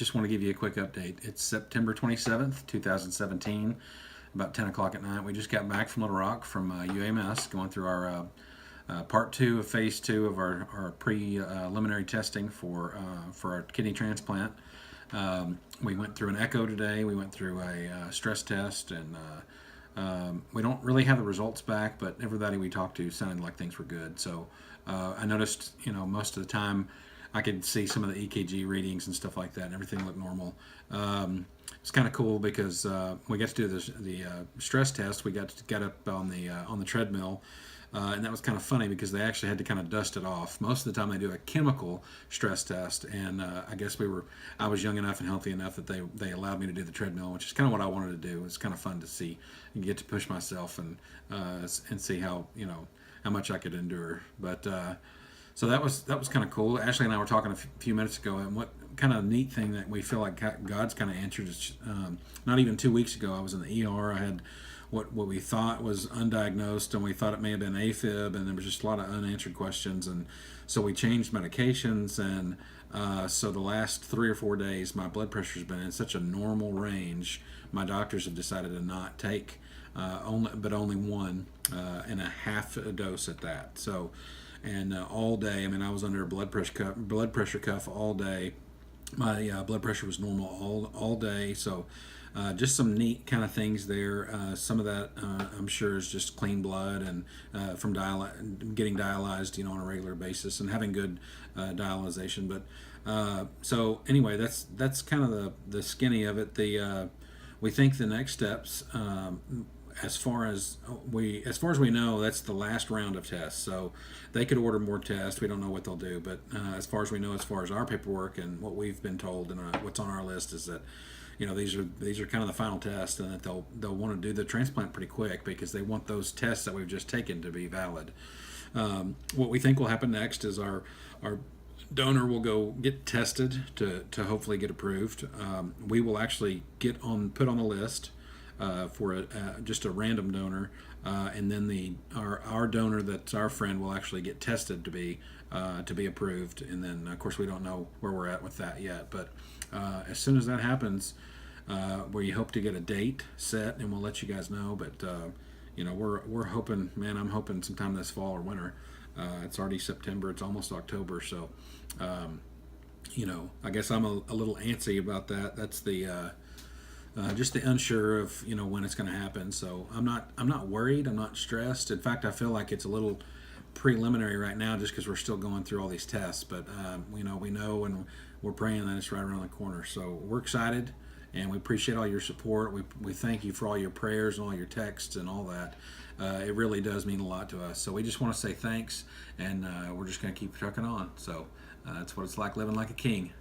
just want to give you a quick update. It's September 27th, 2017, about 10 o'clock at night. We just got back from Little Rock from UAMS, going through our part 2 of phase 2 of our preliminary testing for our kidney transplant. We went through an echo today. We went through a stress test, and we don't really have the results back, but everybody we talked to sounded like things were good. So I noticed, most of the time I could see some of the EKG readings and stuff like that, and everything looked normal. It's kind of cool because we got to do the stress test. We got to get up on the treadmill, and that was kind of funny because they actually had to kind of dust it off. Most of the time they do a chemical stress test, and I guess I was young enough and healthy enough that they allowed me to do the treadmill, which is kind of what I wanted to do. It's kind of fun to see and get to push myself and see how much I could endure. But so that was kind of cool. Ashley and I were talking a few minutes ago, and what kind of neat thing that we feel like God's kind of answered is not even 2 weeks ago I was in the ER. I had what we thought was undiagnosed, and we thought it may have been AFib, and there was just a lot of unanswered questions, and so we changed medications, and so the last 3 or 4 days my blood pressure's been in such a normal range. My doctors have decided to not take only 1.5 a dose at that. So, and all day, I was under a blood pressure cuff all day. My blood pressure was normal all day. So just some neat kind of things there. Some of that I'm sure is just clean blood and from getting dialyzed on a regular basis and having good dialyzation. But so anyway, that's kind of the skinny of it. We think the next steps, as far as we know, that's the last round of tests. So they could order more tests. We don't know what they'll do, but as far as we know, as far as our paperwork and what we've been told and what's on our list is that these are kind of the final tests, and that they'll want to do the transplant pretty quick because they want those tests that we've just taken to be valid. What we think will happen next is our donor will go get tested to hopefully get approved. We will actually put on the list for just a random donor, and then our donor that's our friend will actually get tested to be approved, and then of course we don't know where we're at with that yet. But as soon as that happens, we hope to get a date set, and we'll let you guys know. But we're hoping, man, I'm hoping sometime this fall or winter. It's already September. It's almost October, so I guess I'm a little antsy about that. That's just the unsure of when it's going to happen. So I'm not worried. I'm not stressed. In fact, I feel like it's a little preliminary right now, just because we're still going through all these tests. But we know, and we're praying that it's right around the corner. So we're excited, and we appreciate all your support. We thank you for all your prayers and all your texts and all that. It really does mean a lot to us. So we just want to say thanks, and we're just going to keep trucking on. So that's what it's like living like a king.